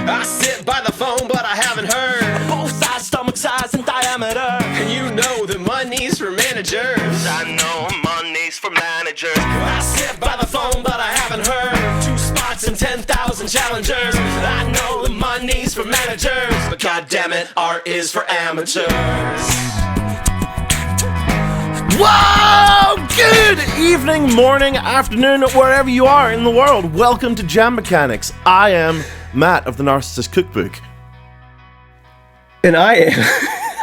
I sit by the phone, but I haven't heard. Both sides, stomach size and diameter. And you know the money's for managers. I know money's for managers. I sit by the phone, but I haven't heard. 2 spots and 10,000 challengers. I know the money's for managers, but goddammit, art is for amateurs. Whoa! Good evening, morning, afternoon, wherever you are in the world. Welcome to Jam Mechanics. I am Matt of the Narcissist Cookbook. And I am...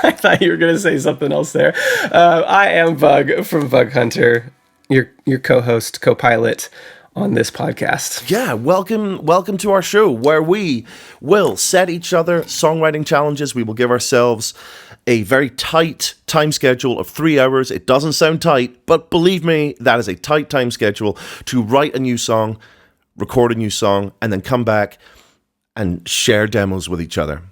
I thought you were going to say something else there. I am Bug from Bug Hunter, your co-host, co-pilot on this podcast. Yeah, welcome to our show where we will set each other songwriting challenges. We will give ourselves a very tight time schedule of 3 hours. It doesn't sound tight, but believe me, that is a tight time schedule to write a new song, record a new song, and then come back and share demos with each other.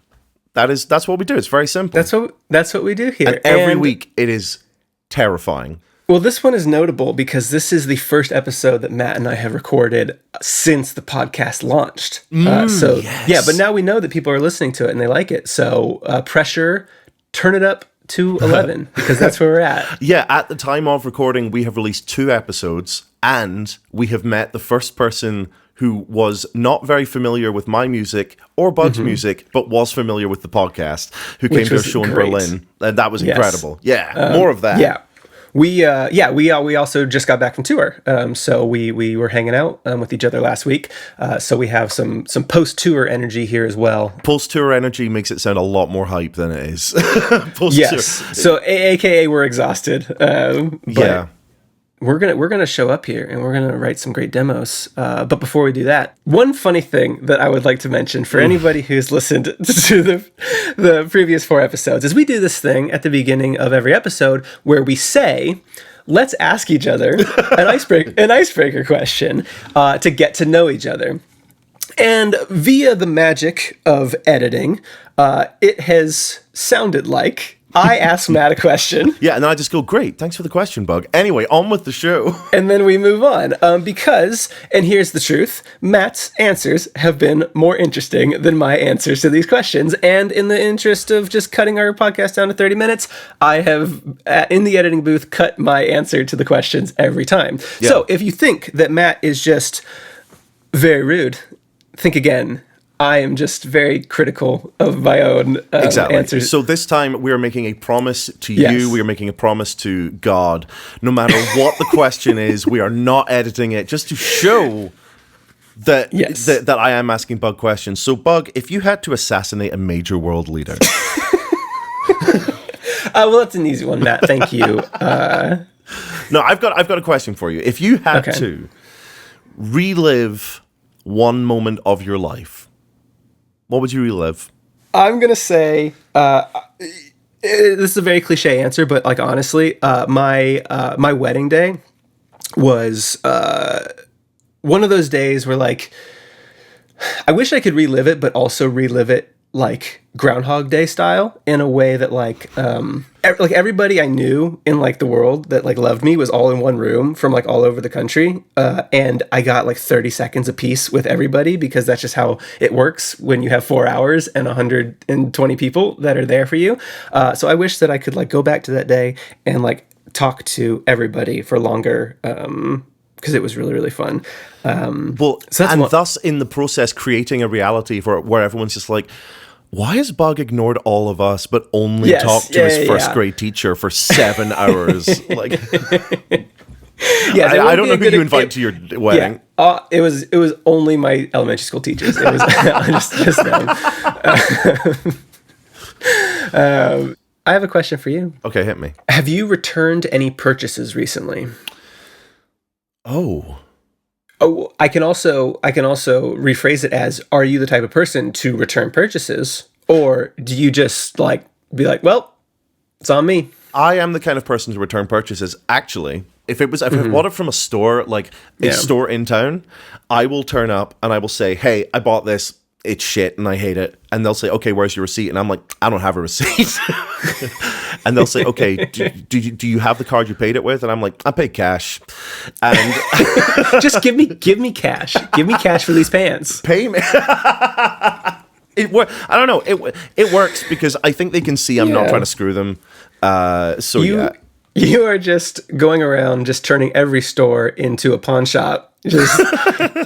That's what we do. It's very simple. That's what we do here. And every week it is terrifying. Well, this one is notable because this is the first episode that Matt and I have recorded since the podcast launched. Yes. Yeah, but now we know that people are listening to it and they like it. So pressure, turn it up to 11 because that's where we're at. Yeah, at the time of recording, we have released 2 episodes and we have met the first person who was not very familiar with my music or Bug's music, but was familiar with the podcast, who came to our show in Berlin. And that was incredible. Yeah, more of that. Yeah. We also just got back from tour, so we were hanging out with each other last week. So we have some post-tour energy here as well. Post-tour energy makes it sound a lot more hype than it is. Yes. So AKA we're exhausted. Yeah. We're gonna show up here and we're gonna write some great demos. But before we do that, one funny thing that I would like to mention for anybody who's listened to the previous 4 episodes is we do this thing at the beginning of every episode where we say, let's ask each other an icebreaker question to get to know each other. And via the magic of editing, it has sounded like I ask Matt a question. Yeah, and then I just go, great, thanks for the question, Bug. Anyway, on with the show. And then we move on. Because, and here's the truth, Matt's answers have been more interesting than my answers to these questions. And in the interest of just cutting our podcast down to 30 minutes, I have, in the editing booth, cut my answer to the questions every time. Yeah. So if you think that Matt is just very rude, think again. I am just very critical of my own answers. So this time we are making a promise to Yes. you. We are making a promise to God. No matter what the question is, we are not editing it just to show that, that I am asking Bug questions. So Bug, if you had to assassinate a major world leader. Well, that's an easy one, Matt. Thank you. No, I've got a question for you. If you had to relive one moment of your life, what would you relive? I'm going to say, this is a very cliche answer, but like honestly, my wedding day was one of those days where like, I wish I could relive it, but also relive it like Groundhog Day style in a way that like everybody I knew in like the world that like loved me was all in one room from like all over the country. And I got like 30 seconds apiece with everybody because that's just how it works when you have 4 hours and 120 people that are there for you. So I wish that I could like go back to that day and like talk to everybody for longer. Because it was really, really fun. Thus in the process creating a reality where everyone's just like, why has Bug ignored all of us but only talked to his first grade teacher for 7 hours? Like, I don't know who you invite to your wedding. Yeah. It was only my elementary school teachers. It was just them. I have a question for you. Okay, hit me. Have you returned any purchases recently? Oh, I can also rephrase it as, are you the type of person to return purchases, or do you just like be like, well, it's on me? I am the kind of person to return purchases. Actually, if I bought it from a store, like a store in town, I will turn up and I will say, hey, I bought this. It's shit and I hate it. And they'll say, okay, where's your receipt? And I'm like, I don't have a receipt. And they'll say, okay, do you have the card you paid it with? And I'm like, I paid cash. And just give me cash. Give me cash for these pants. Pay me. I don't know. It works because I think they can see I'm not Yeah. trying to screw them. You are just going around, just turning every store into a pawn shop. Just,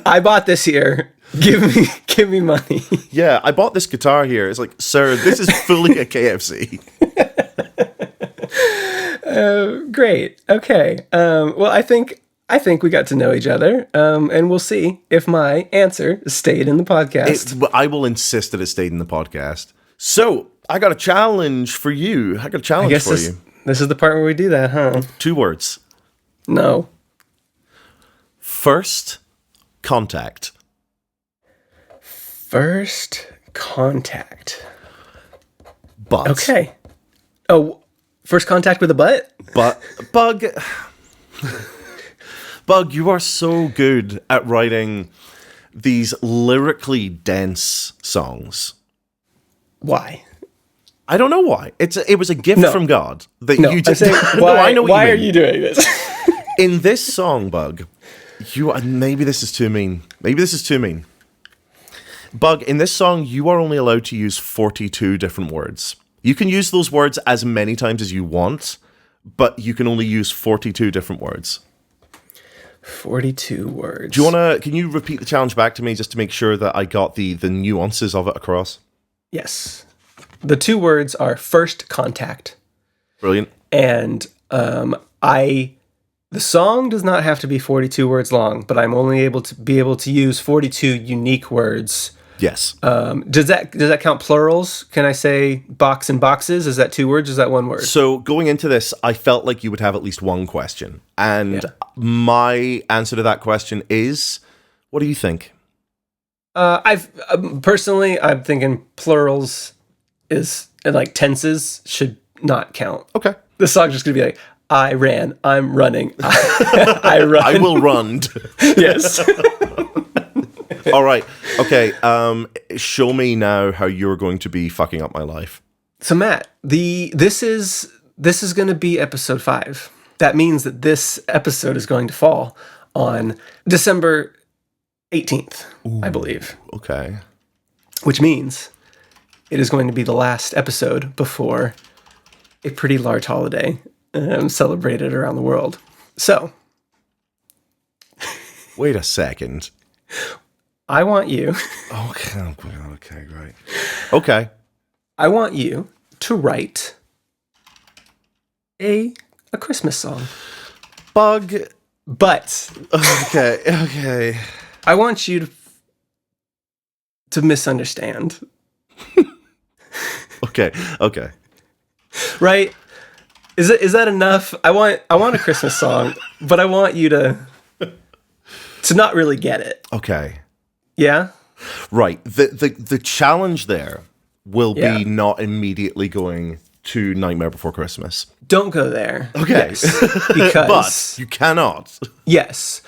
I bought this here. Give me money. Yeah, I bought this guitar here. It's like, sir, this is fully a KFC. Great. Okay. Well, I think we got to know each other, and we'll see if my answer stayed in the podcast. I will insist that it stayed in the podcast. So, I got a challenge for you. I got a challenge for you. This is the part where we do that, huh? 2 words. No. First contact. First contact. But. Okay. Oh, first contact with a butt? But, Bug, you are so good at writing these lyrically dense songs. Why? I don't know why. It was a gift from God that No, you I'm did. saying, No, I know what why you are mean. you doing this? In this song, Bug, maybe this is too mean. Bug, in this song, you are only allowed to use 42 different words. You can use those words as many times as you want, but you can only use 42 different words. 42 words. Can you repeat the challenge back to me just to make sure that I got the nuances of it across? Yes. The 2 words are first contact. Brilliant. And the song does not have to be 42 words long, but I'm only able to use 42 unique words. Yes. Does that count plurals? Can I say box and boxes? Is that 2 words? Or is that 1 word? So going into this, I felt like you would have at least one question. And my answer to that question is, what do you think? Personally, I'm thinking plurals is like tenses should not count. Okay. The song's just gonna be like, I ran, I'm running, I run. I will run. Yes. All right. Okay. Show me now how you're going to be fucking up my life. So Matt, this is going to be episode 5. That means that this episode is going to fall on December 18th, I believe. Okay. Which means it is going to be the last episode before a pretty large holiday celebrated around the world. So, Wait a second. I want you. Okay. Okay. Right. Okay. I want you to write a Christmas song. Bug. But Okay. Okay. I want you to misunderstand. Okay. Okay. Right? Is that enough? I want a Christmas song, but I want you to not really get it. Okay. Yeah? Right. The challenge there will Yeah. be not immediately going to Nightmare Before Christmas. Don't go there. Okay. Yes, because But you cannot. yes.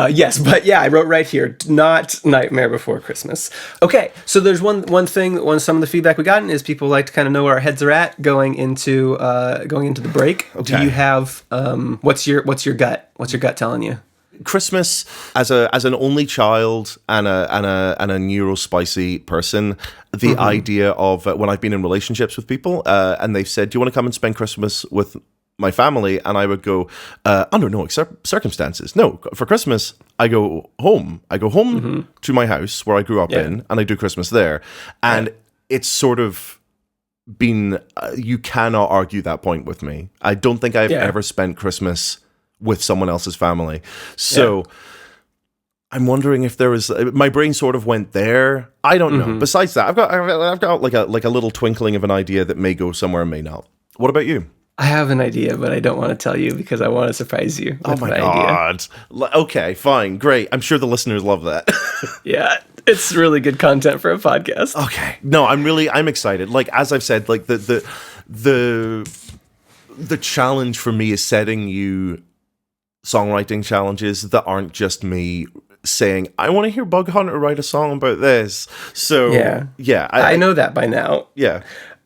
Yes, but yeah, I wrote right here, not Nightmare Before Christmas. Okay, so there's one thing. Some of the feedback we gotten is people like to kind of know where our heads are at going into the break. Okay. Do you have what's your gut? What's your gut telling you? Christmas as an only child and a neurospicy person, the idea of when I've been in relationships with people and they've said, "Do you want to come and spend Christmas with my family?" And I would go, under no circumstances. No, for Christmas I go home. I go home to my house where I grew up in, and I do Christmas there. And it's sort of been you cannot argue that point with me. I don't think I've ever spent Christmas with someone else's family. So I'm wondering if there was my brain sort of went there. I don't know. Besides that, I've got like a little twinkling of an idea that may go somewhere and may not. What about you? I have an idea, but I don't want to tell you because I want to surprise you with Oh my idea. god. Okay, fine, great. I'm sure the listeners love that. Yeah, it's really good content for a podcast. Okay. No, I'm excited. Like as I've said, like the challenge for me is setting you songwriting challenges that aren't just me saying, I want to hear Bug Hunter write a song about this. So yeah, I know that by now. Yeah.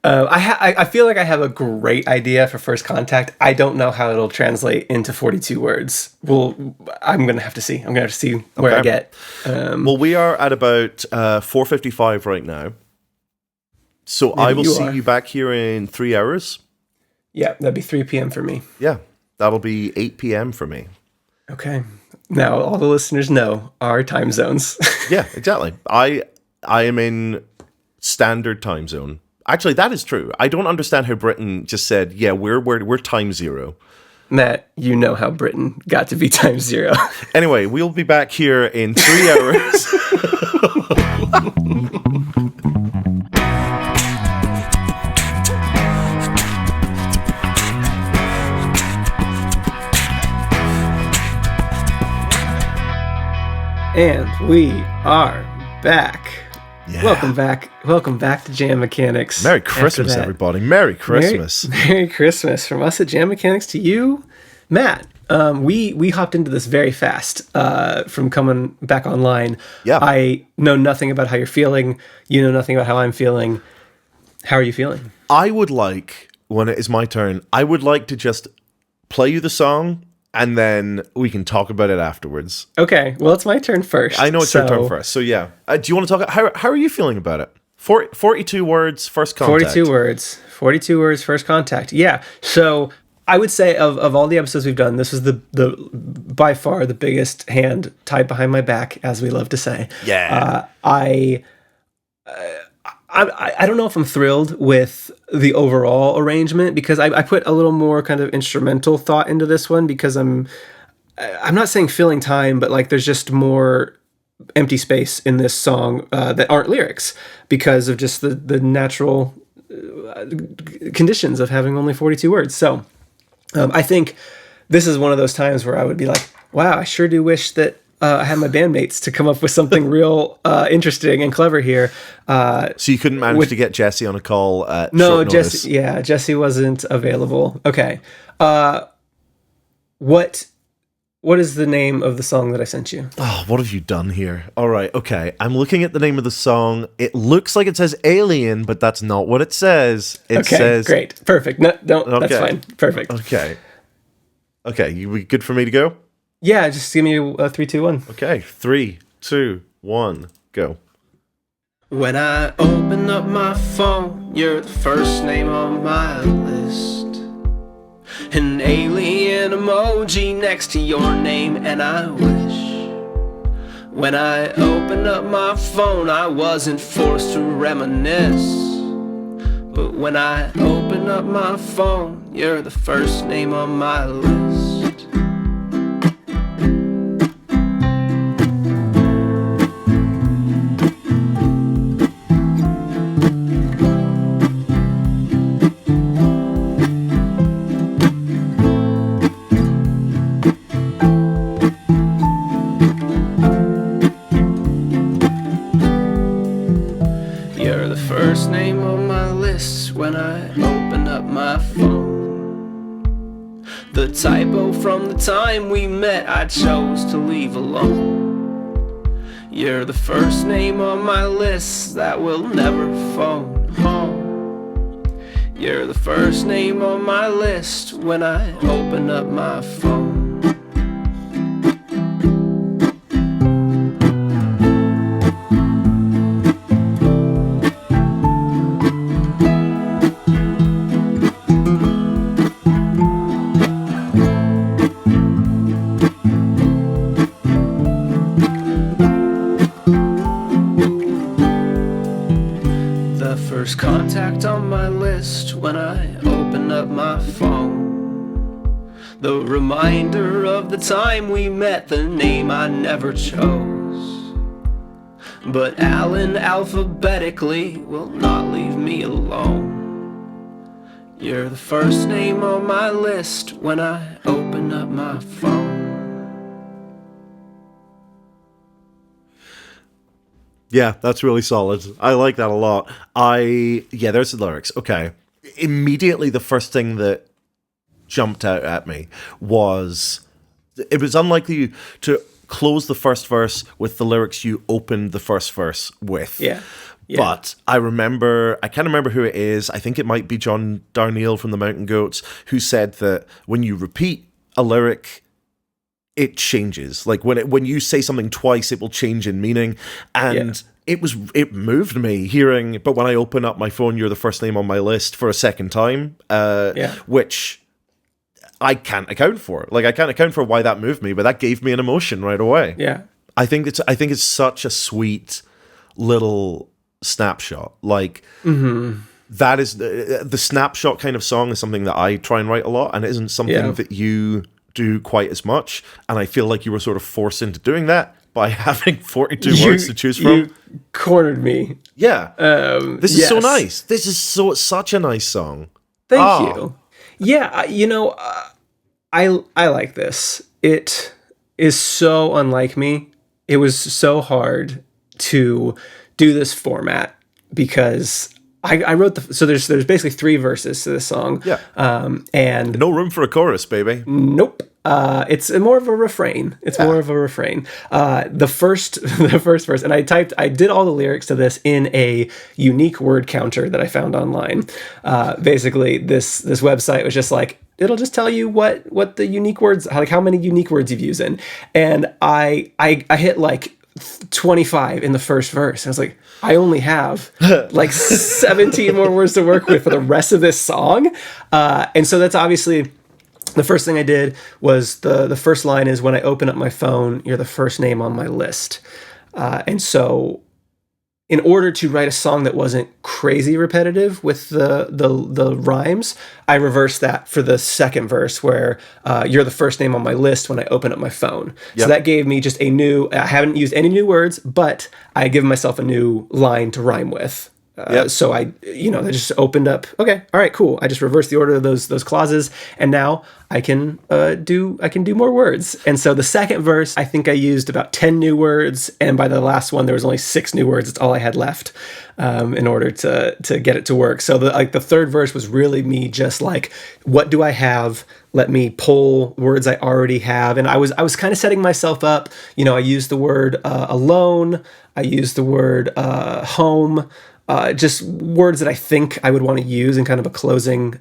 I feel like I have a great idea for First Contact. I don't know how it'll translate into 42 words. Well, I'm gonna have to see. I'm gonna have to see where I get. Well, we are at about 4:55 right now. So I will you see are. you back here in 3 hours. Yeah, that'd be 3 p.m. for me. Yeah, that'll be 8 p.m. for me. Okay. Now all the listeners know our time zones. Yeah, exactly. I am in standard time zone. Actually, that is true. I don't understand how Britain just said, yeah, we're time zero. Matt, you know how Britain got to be time zero. Anyway, we'll be back here in 3 hours. And we are back. Yeah. Welcome back to Jam Mechanics. Merry After Christmas, that, everybody. Merry Christmas. Merry Christmas from us at Jam Mechanics to you, Matt. We hopped into this very fast from coming back online. Yeah. I know nothing about how you're feeling. You know nothing about how I'm feeling. How are you feeling? I would like, when it is my turn, I would like to just play you the song and then we can talk about it afterwards. Okay, well, it's my turn first. I know it's your turn first. So yeah. Do you want to talk, how are you feeling about it? 42 words, first contact. 42 words, first contact. Yeah. So I would say of all the episodes we've done, this is the by far the biggest hand tied behind my back, as we love to say. Yeah. I don't know if I'm thrilled with the overall arrangement because I put a little more kind of instrumental thought into this one because I'm not saying filling time, but like there's just more empty space in this song that aren't lyrics because of just the natural conditions of having only 42 words. So I think this is one of those times where I would be like, wow, I sure do wish that I had my bandmates to come up with something real interesting and clever here. So you couldn't manage to get Jesse on a call at No, short notice? Jesse wasn't available. Okay. What is the name of the song that I sent you? Oh, what have you done here? All right, okay. I'm looking at the name of the song. It looks like it says Alien, but that's not what it says. It says... Great. Perfect. No, don't. Okay. That's fine. Perfect. Okay, you be good for me to go? Yeah, just give me a 3, 2, 1. Okay, 3, 2, 1, go. When I open up my phone, you're the first name on my list. An alien emoji next to your name, and I wish. When I open up my phone, I wasn't forced to reminisce. But when I open up my phone, you're the first name on my list. You're the first name on my list when I open up my phone. The typo from the time we met I chose to leave alone. You're the first name on my list that will never phone home. You're the first name on my list when I open up my phone. First contact on my list when I open up my phone. The reminder of the time we met, the name I never chose. But Alan alphabetically will not leave me alone. You're the first name on my list when I open up my phone. Yeah, that's really solid. I like that a lot. There's the lyrics. Okay. Immediately, the first thing that jumped out at me was it was unlikely to close the first verse with the lyrics you opened the first verse with. Yeah. But I can't remember who it is. I think it might be John Darnielle from the Mountain Goats who said that when you repeat a lyric, it changes. Like when you say something twice, it will change in meaning. And it moved me hearing, but when I open up my phone, you're the first name on my list for a second time, which I can't account for. Like, I can't account for why that moved me, but that gave me an emotion right away. Yeah. I think it's such a sweet little snapshot. Like, that is the snapshot kind of song is something that I try and write a lot, and it isn't something that you do quite as much. And I feel like you were sort of forced into doing that by having 42 words to choose from. You cornered me. Yeah. This is so nice. This is such a nice song. Thank you. Yeah, I like this. It is so unlike me. It was so hard to do this format because I wrote so there's basically 3 verses to this song. Yeah. And no room for a chorus, baby. Nope. It's more of a refrain. The first verse, and I did all the lyrics to this in a unique word counter that I found online. Basically, this website was just like, it'll just tell you what the unique words, like how many unique words you've used in. And I hit like 25 in the first verse. I was like, I only have like 17 more words to work with for the rest of this song. And so that's obviously the first thing I did was the first line is, when I open up my phone, you're the first name on my list. And so in order to write a song that wasn't crazy repetitive with the rhymes, I reversed that for the second verse, where you're the first name on my list when I open up my phone. Yep. So that gave me just I haven't used any new words, but I give myself a new line to rhyme with. So I just opened up. Okay, all right, cool. I just reversed the order of those clauses, and now I can do more words. And so the second verse, I think I used about 10 new words, and by the last one, there was only 6 new words. It's all I had left in order to get it to work. So the third verse was really me just like, what do I have? Let me pull words I already have, and I was kind of setting myself up. I used the word alone. I used the word home. Just words that I think I would want to use in kind of a closing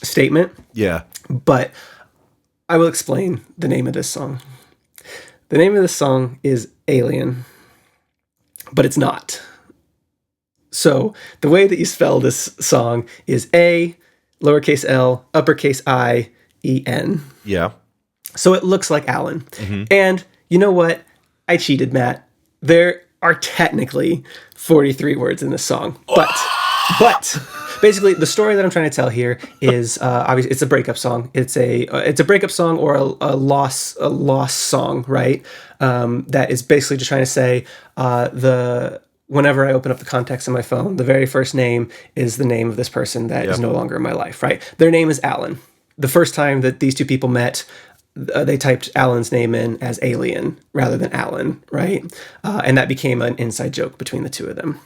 statement. Yeah. But I will explain the name of this song. The name of this song is Alien, but it's not. So the way that you spell this song is A, lowercase l, uppercase I, E-N. Yeah. So it looks like Alan. Mm-hmm. And you know what? I cheated, Matt. There are technically 43 words in this song, but basically the story that I'm trying to tell here is obviously it's a breakup song. It's a breakup song or a loss song, right? That is basically just trying to say whenever I open up the contacts on my phone, the very first name is the name of this person that is no longer in my life, right? Their name is Alan. The first time that these two people met, they typed Alan's name in as Alien rather than Alan, right? And that became an inside joke between the two of them.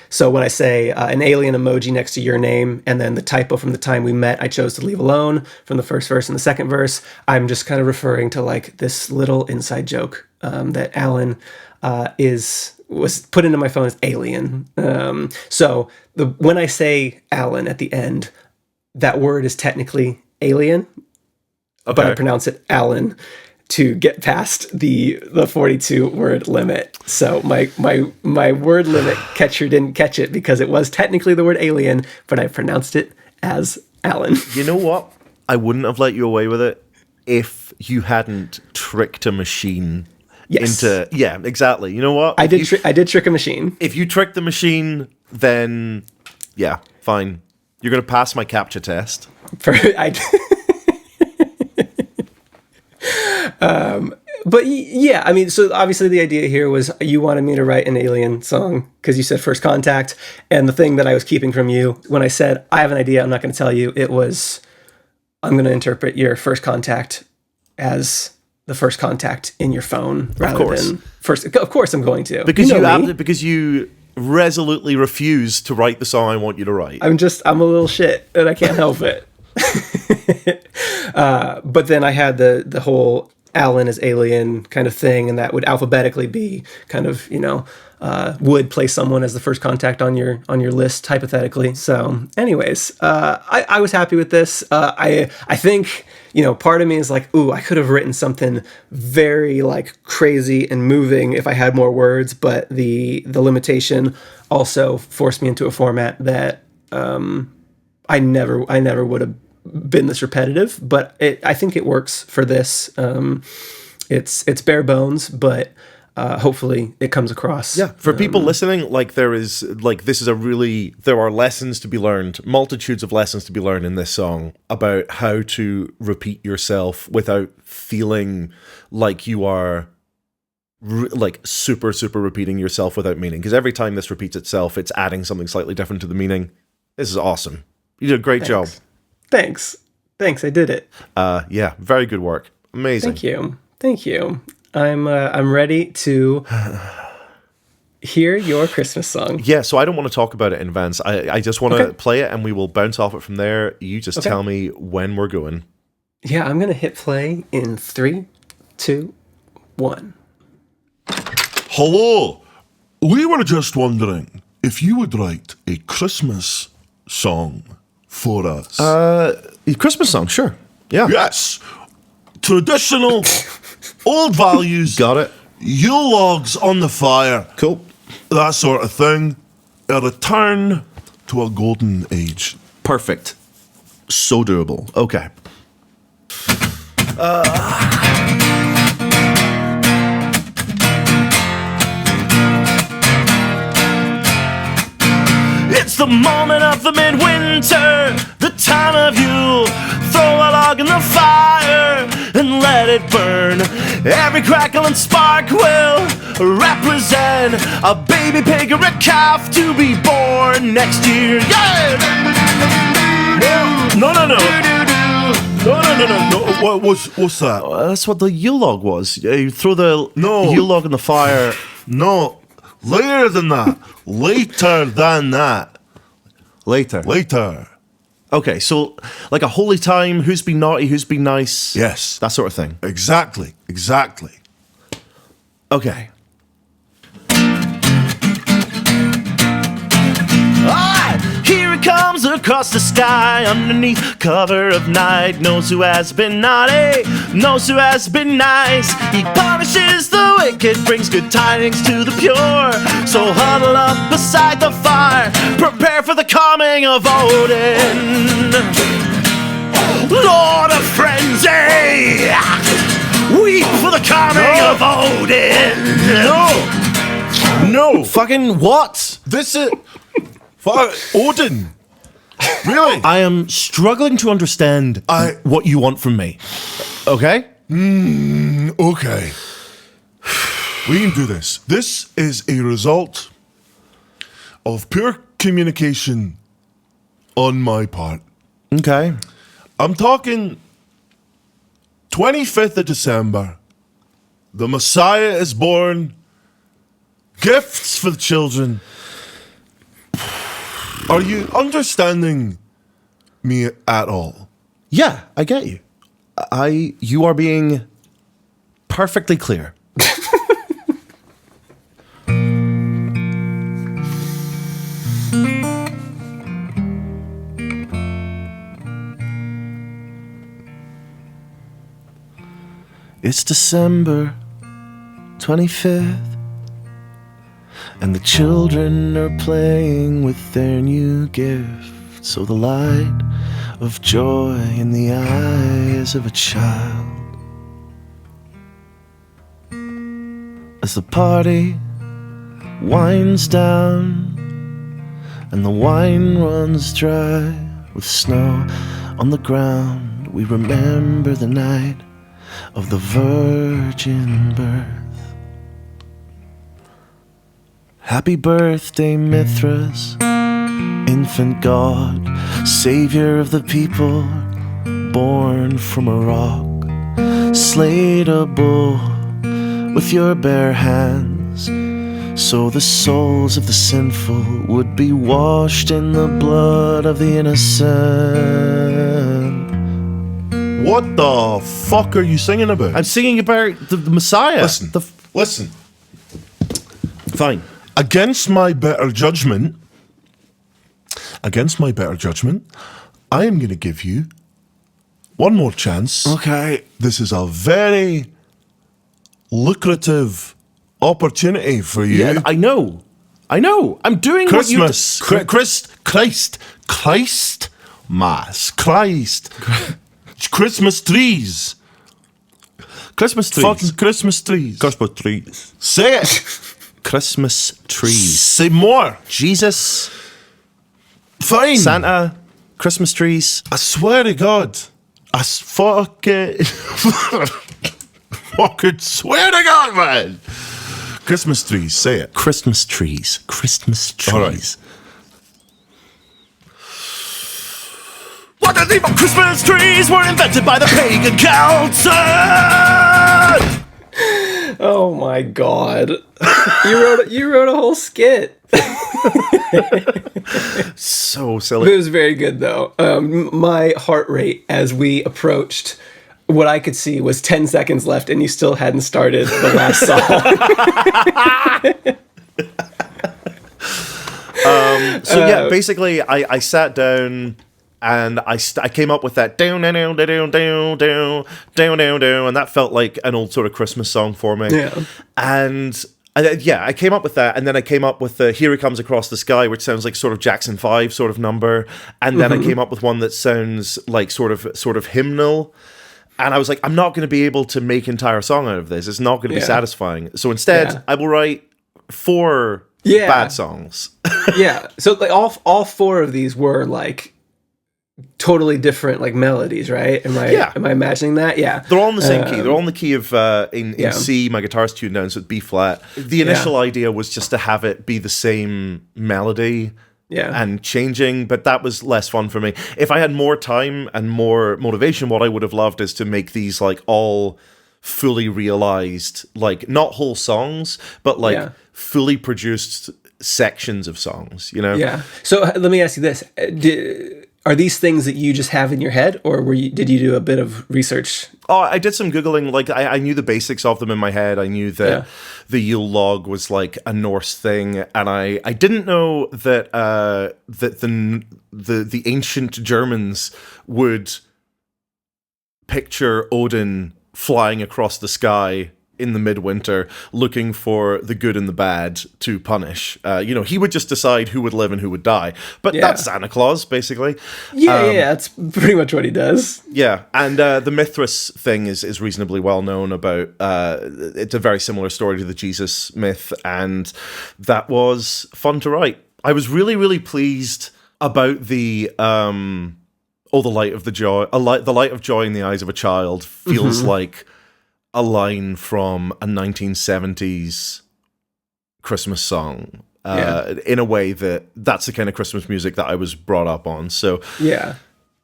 So when I say an alien emoji next to your name, and then the typo from the time we met, I chose to leave alone from the first verse and the second verse, I'm just kind of referring to like this little inside joke that Alan was put into my phone as Alien. So when I say Alan at the end, that word is technically alien. Okay. But I pronounce it Alan to get past the 42 word limit. So my word limit catcher didn't catch it because it was technically the word alien, but I pronounced it as Alan. You know what? I wouldn't have let you away with it if you hadn't tricked a machine into... Yeah, exactly. You know what? I did trick a machine. If you tricked the machine, then yeah, fine. You're going to pass my CAPTCHA test. But yeah, I mean, so obviously the idea here was you wanted me to write an alien song because you said first contact. And the thing that I was keeping from you when I said, I have an idea, I'm not going to tell you, it was, I'm going to interpret your first contact as the first contact in your phone rather than first. Of course I'm going to. Because you resolutely refuse to write the song I want you to write. I'm a little shit and I can't help it. But then I had the whole Alan is alien kind of thing, and that would alphabetically be kind of, would place someone as the first contact on your list hypothetically. So, anyways, I was happy with this. I think, part of me is like, ooh, I could have written something very like crazy and moving if I had more words, but the limitation also forced me into a format that I never would have been this repetitive. But I think it works for this. It's bare bones, but hopefully it comes across. Yeah, for people listening, there are lessons to be learned, multitudes of lessons to be learned in this song about how to repeat yourself without feeling like you are super repeating yourself without meaning. Because every time this repeats itself, it's adding something slightly different to the meaning. This is awesome. You did a great job. Thanks, I did it. Yeah, very good work. Amazing. Thank you. I'm ready to hear your Christmas song. Yeah, so I don't want to talk about it in advance. I just want to play it and we will bounce off it from there. You just tell me when we're going. Yeah, I'm going to hit play in 3, 2, 1. Hello. We were just wondering if you would write a Christmas song for us. A Christmas song, sure. Yeah. Yes. Traditional, old values. Got it. Yule logs on the fire. Cool. That sort of thing. A return to a golden age. Perfect. So doable. Okay. It's the moment of the midwinter, the time of Yule. Throw a log in the fire and let it burn. Every crackle and spark will represent a baby pig or a calf to be born next year. Yeah! No. What's that? That's what the Yule log was. You throw the No. Yule log in the fire. No. Later than that. Later than that. Later. Okay, so like a holy time, who's been naughty, who's been nice. Yes. That sort of thing. Exactly. Okay. Here it comes across the sky, underneath cover of night. Knows who has been naughty, knows who has been nice. He punishes the wicked, brings good tidings to the pure. So huddle up beside the fire, prepare for the coming of Odin, Lord of Frenzy. Weep for the coming of Odin. No. Fucking what? This is... Odin. Really? I am struggling to understand what you want from me. Okay? Okay. We can do this. This is a result of pure communication on my part. Okay. I'm talking 25th of December. The Messiah is born. Gifts for the children. Are you understanding me at all? Yeah, I get you. You are being perfectly clear. It's December 25th. And the children are playing with their new gift. So the light of joy in the eyes of a child. As the party winds down and the wine runs dry with snow on the ground, we remember the night of the virgin birth. Happy birthday, Mithras, infant God, savior of the people, born from a rock. Slayed a bull with your bare hands, so the souls of the sinful would be washed in the blood of the innocent. What the fuck are you singing about? I'm singing about the Messiah. Listen. Listen. Fine. Against my better judgment, I am going to give you one more chance. Okay. This is a very lucrative opportunity for you. Yeah, I know. I'm doing Christmas. what you... Christ. Christmas trees. Christmas trees. Fucking Christmas trees. Christmas trees. Say it. Christmas trees. Say more. Jesus. Fine. Santa. Christmas trees. I swear to God. Fucking swear to God, man. Christmas trees. Say it. Christmas trees. Christmas trees. All right. What the name of Christmas trees were invented by the pagan Celts? Oh my god. You wrote a whole skit. So It silly. was very good though. My heart rate as we approached what I could see was 10 seconds left and you still hadn't started the last song. So yeah, basically, I sat down and I came up with that down, and that felt like an old sort of Christmas song for me. Yeah. And I came up with that, and then I came up with the "Here He Comes Across the Sky," which sounds like sort of Jackson 5 sort of number, and then I came up with one that sounds like sort of hymnal. And I was like, I'm not going to be able to make an entire song out of this. It's not going to be satisfying. So instead, I will write 4 bad songs. Yeah. So like all 4 of these were like totally different like melodies, right? Am I imagining that? Yeah. They're all in the same key. They're all in the key of in C. My guitar's tuned down, so it's B flat. The initial idea was just to have it be the same melody. Yeah. And changing, but that was less fun for me. If I had more time and more motivation, what I would have loved is to make these like all fully realized, like not whole songs, but like fully produced sections of songs, you know? Yeah. So let me ask you this. Are these things that you just have in your head, or did you do a bit of research? Oh, I did some Googling. Like, I knew the basics of them in my head. I knew that the Yule log was like a Norse thing, and I didn't know that that the ancient Germans would picture Odin flying across the sky in the midwinter, looking for the good and the bad to punish. He would just decide who would live and who would die. But that's Santa Claus, basically. Yeah, that's pretty much what he does. Yeah, and the Mithras thing is reasonably well known about. It's a very similar story to the Jesus myth, and that was fun to write. I was really, really pleased about the the light of the joy, the light of joy in the eyes of a child feels like a line from a 1970s Christmas song in a way that's the kind of Christmas music that I was brought up on. So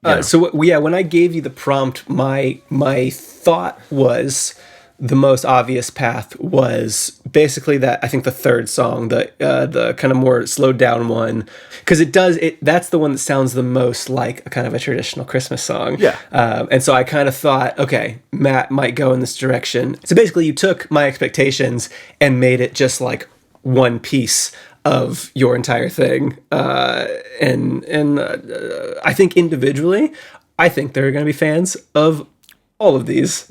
when I gave you the prompt, my thought was the most obvious path was basically that I think the third song, the kind of more slowed down one, because that's the one that sounds the most like a kind of a traditional Christmas song. Yeah. And so I kind of thought, okay, Matt might go in this direction. So basically you took my expectations and made it just like one piece of your entire thing. And I think individually, I think there are going to be fans of all of these.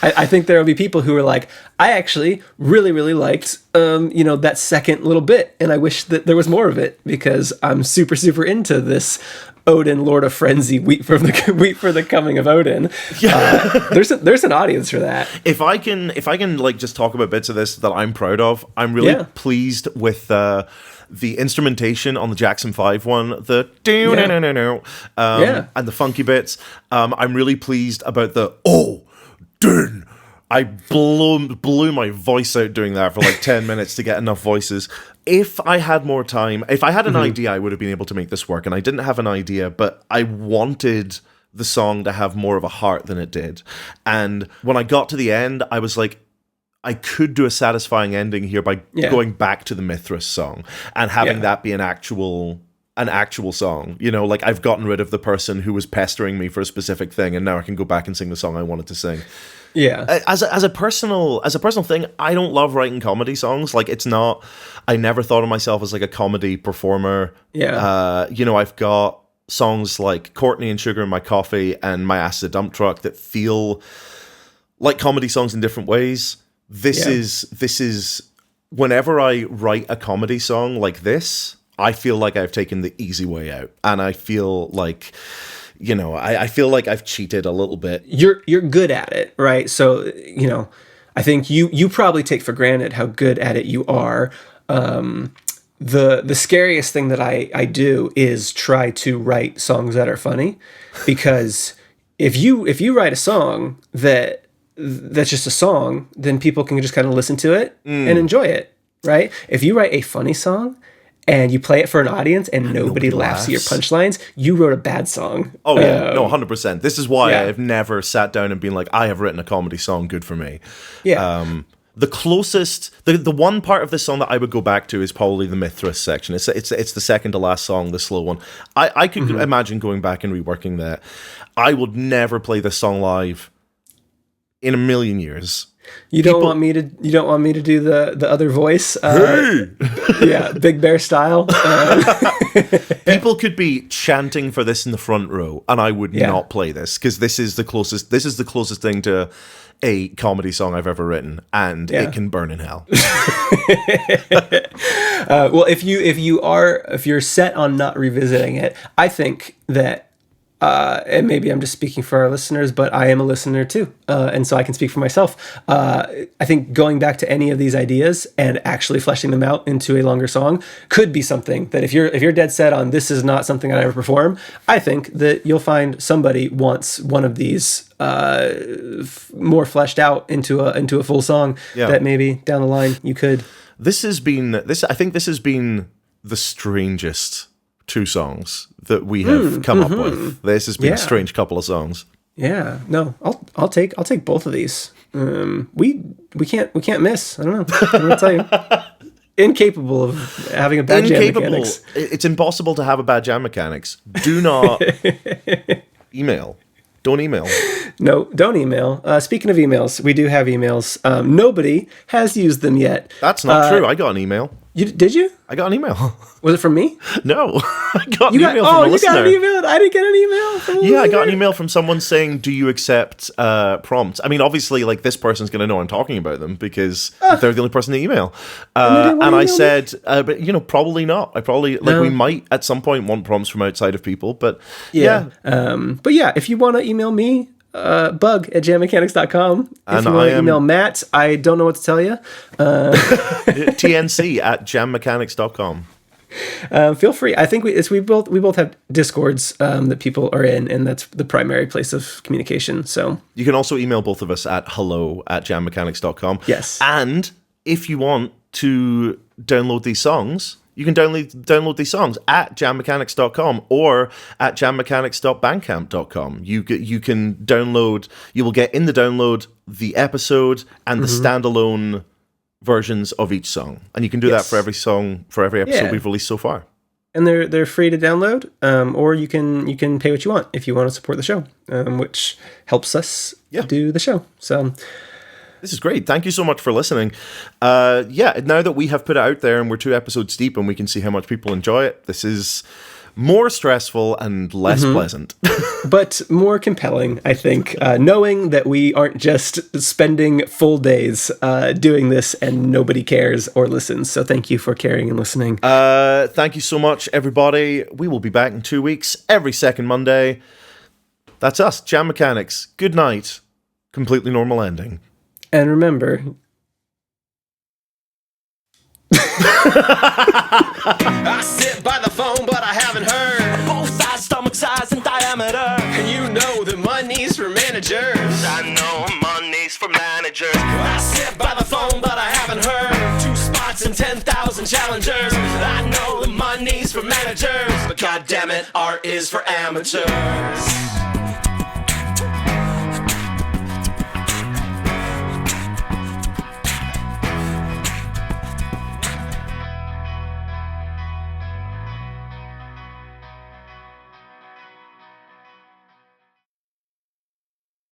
I think there will be people who are like, I actually really, really liked, that second little bit, and I wish that there was more of it because I'm super, super into this Odin, Lord of Frenzy, weep for the coming of Odin. Yeah. There's an audience for that. If I can like just talk about bits of this that I'm proud of, I'm really pleased with the instrumentation on the Jackson 5 one, the and the funky bits. I'm really pleased about the I blew my voice out doing that for like 10 minutes to get enough voices. If I had more time, if I had an idea, I would have been able to make this work. And I didn't have an idea, but I wanted the song to have more of a heart than it did. And when I got to the end, I was like, I could do a satisfying ending here by going back to the Mithras song and having that be an actual an actual song. You know, like I've gotten rid of the person who was pestering me for a specific thing, and now I can go back and sing the song I wanted to sing. Yeah. As a personal thing, I don't love writing comedy songs. Like, it's not. I never thought of myself as like a comedy performer. Yeah. You know, I've got songs like Courtney and Sugar in My Coffee and My Ass is a Dump Truck that feel like comedy songs in different ways. This is whenever I write a comedy song like this, I feel like I've taken the easy way out, and I feel like, you know, I feel like I've cheated a little bit. You're good at it, right? So, you know, I think you probably take for granted how good at it you are. The scariest thing that I do is try to write songs that are funny, because if you write a song that's just a song, then people can just kind of listen to it and enjoy it, right? If you write a funny song and you play it for an audience and nobody laughs at your punchlines, you wrote a bad song. Oh yeah, no, 100%. This is why Yeah. I've never sat down and been like, I have written a comedy song, good for me. Yeah. The closest, the one part of this song that I would go back to is probably the Mithras section. It's the second to last song, the slow one. I could imagine going back and reworking that. I would never play this song live in a million years. You don't want me to do the other voice? Yeah, Big Bear style. People could be chanting for this in the front row, and I would not play this, because this is the closest thing to a comedy song I've ever written, and it can burn in hell. Well, if you're set on not revisiting it, I think that, and maybe I'm just speaking for our listeners, but I am a listener too, and so I can speak for myself. I think going back to any of these ideas and actually fleshing them out into a longer song could be something that if you're dead set on this is not something I ever perform, I think that you'll find somebody wants one of these more fleshed out into a full song that maybe down the line you could. I think this has been the strangest 2 songs that we have come up with. This has been a strange couple of songs. Yeah, no, I'll take both of these. We can't miss. I don't know. I'm gonna tell you, incapable of having a bad jam mechanics. It's impossible to have a bad jam mechanics. Do not email. Don't email. No, don't email. Speaking of emails, we do have emails. Nobody has used them yet. That's not true. I got an email. Did you? I got an email. Was it from me? No, I got an email from a listener. You got an email? I didn't get an email from a listener. I got an email from someone saying, do you accept prompts? I mean, obviously, like, this person's going to know I'm talking about them because they're the only person to email. And I said, but, you know, probably not. We might at some point want prompts from outside of people, but yeah. But yeah, if you want to email me, bug@jammechanics.com. If you want to email Matt, I don't know what to tell you. TNC@jammechanics.com. Feel free. I think we both have Discords that people are in, and that's the primary place of communication. So you can also email both of us at hello@jammechanics.com. Yes. And if you want to download these songs, you can download these songs at jammechanics.com or at jammechanics.bandcamp.com. You can download, you will get in the download the episode and the standalone versions of each song. And you can do that for every song, for every episode we've released so far. And they're free to download, or you can pay what you want if you want to support the show, which helps us do the show. So this is great. Thank you so much for listening. Now that we have put it out there and we're 2 episodes deep and we can see how much people enjoy it, this is more stressful and less pleasant. But more compelling, I think, knowing that we aren't just spending full days doing this and nobody cares or listens. So thank you for caring and listening. Thank you so much, everybody. We will be back in 2 weeks, every second Monday. That's us, Jam Mechanics. Good night. Completely normal ending. And remember... I sit by the phone, but I haven't heard. Both sides, stomach size and diameter. And you know the money's for managers. I know money's for managers. I sit by the phone, but I haven't heard. 2 spots and 10,000 challengers. I know the money's for managers, but goddamn it, art is for amateurs.